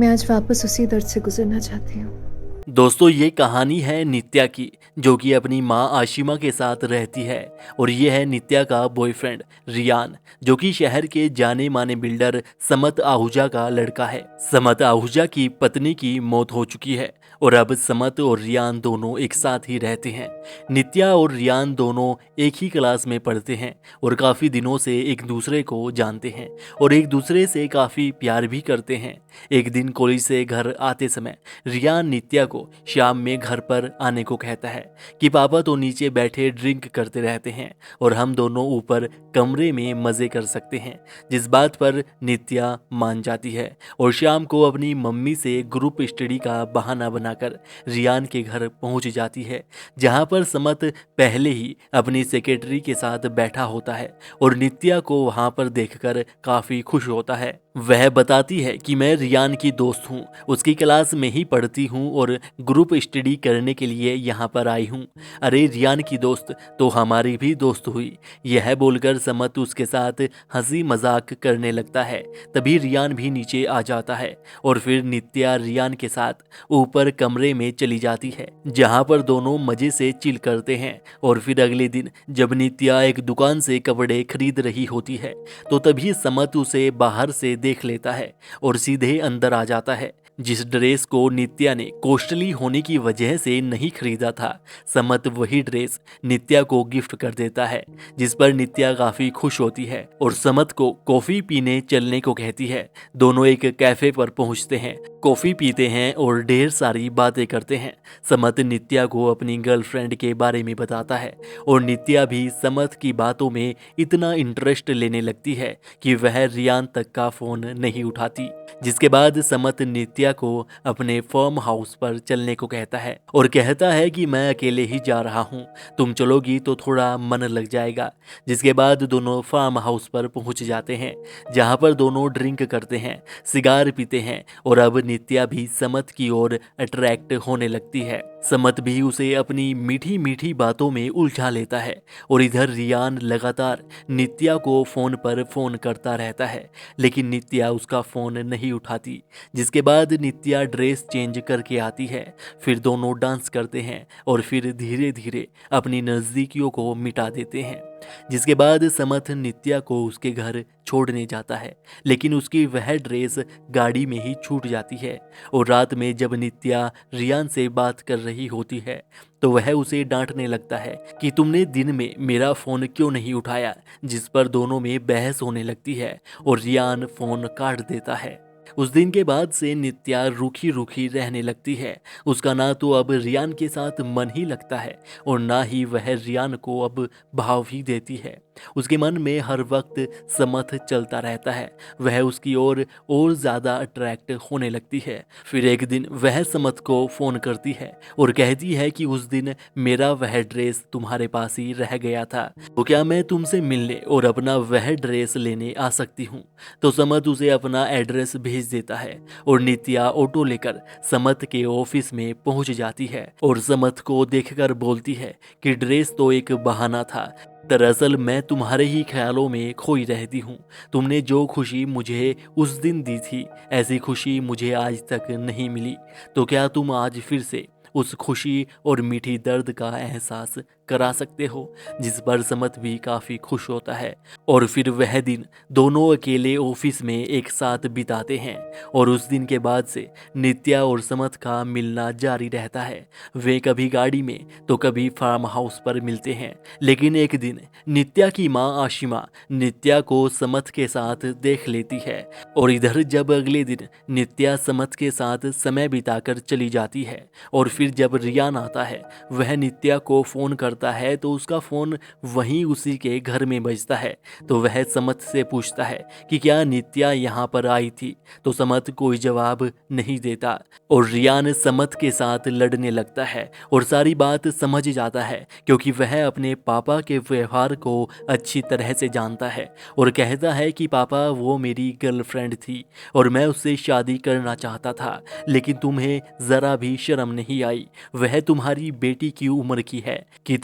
मैं आज वापस उसी दर्द से गुजरना चाहती हूँ। दोस्तों, ये कहानी है नित्या की, जो कि अपनी माँ आशिमा के साथ रहती है। और ये है नित्या का बॉयफ्रेंड रियान, जो कि शहर के जाने माने बिल्डर समत आहूजा का लड़का है। समत आहूजा की पत्नी की मौत हो चुकी है और अब समत और रियान दोनों एक साथ ही रहते हैं। नित्या और रियान दोनों एक ही क्लास में पढ़ते हैं और काफ़ी दिनों से एक दूसरे को जानते हैं और एक दूसरे से काफ़ी प्यार भी करते हैं। एक दिन कॉलेज से घर आते समय रियान नित्या को शाम में घर पर आने को कहता है कि पापा तो नीचे बैठे ड्रिंक करते रहते हैं और हम दोनों ऊपर कमरे में मज़े कर सकते हैं। जिस बात पर नित्या मान जाती है और शाम को अपनी मम्मी से ग्रुप स्टडी का बहाना बनाकर रियान के घर पहुंच जाती है, जहां पर समत पहले ही अपनी सेक्रेटरी के साथ बैठा होता है और नित्या को वहां पर देखकर काफ़ी खुश होता है। वह बताती है कि मैं रियान की दोस्त हूँ, उसकी क्लास में ही पढ़ती हूँ और ग्रुप स्टडी करने के लिए यहाँ पर आई हूँ। अरे रियान की दोस्त तो हमारी भी दोस्त हुई। यह बोलकर समत उसके साथ हंसी मजाक करने लगता है। तभी रियान भी नीचे आ जाता है और फिर नित्या रियान के साथ ऊपर कमरे में चली जाती है, जहाँ पर दोनों मजे से चिल करते हैं। और फिर अगले दिन जब नित्या एक दुकान से कपड़े खरीद रही होती है, तो तभी समत उसे बाहर से देख लेता है और सीधे अंदर आ जाता है। जिस ड्रेस को नित्या ने कॉस्टली होने की वजह से नहीं खरीदा था, समत वही ड्रेस नित्या को गिफ्ट कर देता है, जिस पर नित्या काफी खुश होती है और समत को कॉफी पीने चलने को कहती है। दोनों एक कैफे पर पहुंचते हैं, कॉफी पीते हैं और ढेर सारी बातें करते हैं। समत नित्या को अपनी गर्लफ्रेंड के बारे में बताता है और नित्या भी समत की बातों में इतना इंटरेस्ट लेने लगती है कि वह रियान तक का फोन नहीं उठाती। जिसके बाद समत नित्या को अपने फार्म हाउस पर चलने को कहता है और कहता है कि मैं अकेले ही जा रहा हूँ, तुम चलोगी तो थोड़ा मन लग जाएगा। जिसके बाद दोनों फार्म हाउस पर पहुँच जाते हैं, जहाँ पर दोनों ड्रिंक करते हैं, सिगार पीते हैं और अब नित्या भी समत की ओर अट्रैक्ट होने लगती है। समत भी उसे अपनी मीठी मीठी बातों में उलझा लेता है और इधर रियान लगातार नित्या को फोन पर फोन करता रहता है, लेकिन नित्या उसका फोन नहीं उठाती। जिसके बाद नित्या ड्रेस चेंज करके आती है, फिर दोनों डांस करते हैं और फिर धीरे धीरे अपनी नज़दीकियों को मिटा देते हैं। जिसके बाद समत नित्या को उसके घर छोड़ने जाता है, लेकिन उसकी वह ड्रेस गाड़ी में ही छूट जाती है। और रात में जब नित्या रियान से बात कर रही होती है, तो वह उसे डांटने लगता है कि तुमने दिन में मेरा फ़ोन क्यों नहीं उठाया। जिस पर दोनों में बहस होने लगती है और रियान फ़ोन काट देता है। उस दिन के बाद से नित्या रूखी रूखी रहने लगती है। उसका ना तो अब रियान के साथ मन ही लगता है और ना ही वह रियान को अब भाव ही देती है। उसके मन में हर वक्त समत चलता रहता है, वह उसकी ओर और ज़्यादा अट्रैक्ट होने लगती है। फिर एक दिन वह समत को फ़ोन करती है और कहती है कि उस दिन मेरा वह ड्रेस तुम्हारे पास ही रह गया था, तो क्या मैं तुमसे मिलने और अपना वह ड्रेस लेने आ सकती हूँ। तो समत उसे अपना एड्रेस भेज देता है और नित्या ऑटो लेकर समत के ऑफिस में पहुंच जाती है और समत को देखकर बोलती है कि ड्रेस तो एक बहाना था, दरअसल मैं तुम्हारे ही ख्यालों में खोई रहती हूँ। तुमने जो खुशी मुझे उस दिन दी थी, ऐसी खुशी मुझे आज तक नहीं मिली, तो क्या तुम आज फिर से उस खुशी और मीठी दर्द का एहसास करा सकते हो। जिस पर समत भी काफ़ी खुश होता है और फिर वह दिन दोनों अकेले ऑफिस में एक साथ बिताते हैं। और उस दिन के बाद से नित्या और समत का मिलना जारी रहता है। वे कभी गाड़ी में तो कभी फार्म हाउस पर मिलते हैं, लेकिन एक दिन नित्या की माँ आशिमा नित्या को समत के साथ देख लेती है और इधर जब अगले दिन नित्या समत के साथ समय बिताकर चली जाती है और फिर जब रियान आता है, वह नित्या को फ़ोन करता है तो उसका फ़ोन वहीं उसी के घर में बजता है। तो वह समत से पूछता है कि क्या नित्या यहाँ पर आई थी, तो समत कोई जवाब नहीं देता और रियान समत के साथ लड़ने लगता है और सारी बात समझ जाता है, क्योंकि वह अपने पापा के व्यवहार को अच्छी तरह से जानता है और कहता है कि पापा वो मेरी गर्लफ्रेंड थी और मैं उससे शादी करना चाहता था, लेकिन तुम्हें ज़रा भी शर्म नहीं आई। वह तुम्हारी बेटी की उम्र की है,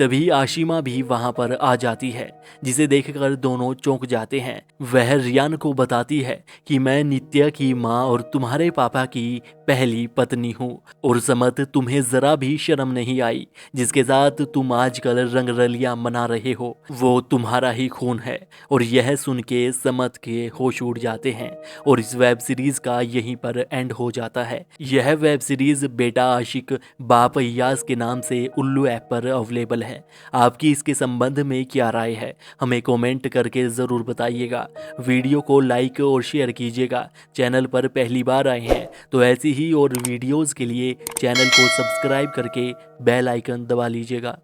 तभी आशिमा भी वहां पर आ जाती है, जिसे देखकर दोनों चौंक जाते हैं। वह रियान को बताती है कि मैं नित्या की माँ और तुम्हारे पापा की पहली पत्नी हूँ, और समत तुम्हें जरा भी शर्म नहीं आई। जिसके साथ तुम आजकल रंगरलियां मना रहे हो वो तुम्हारा ही खून है। और यह सुन के समत के होश उड़ जाते हैं और इस वेब सीरीज का यहीं पर एंड हो जाता है। यह वेब सीरीज बेटा आशिक बाप अय्याज के नाम से उल्लू ऐप पर अवेलेबल है। आपकी इसके संबंध में क्या राय है, हमें कमेंट करके ज़रूर बताइएगा। वीडियो को लाइक और शेयर कीजिएगा। चैनल पर पहली बार आए हैं तो ऐसी ही और वीडियोज़ के लिए चैनल को सब्सक्राइब करके बेल आइकन दबा लीजिएगा।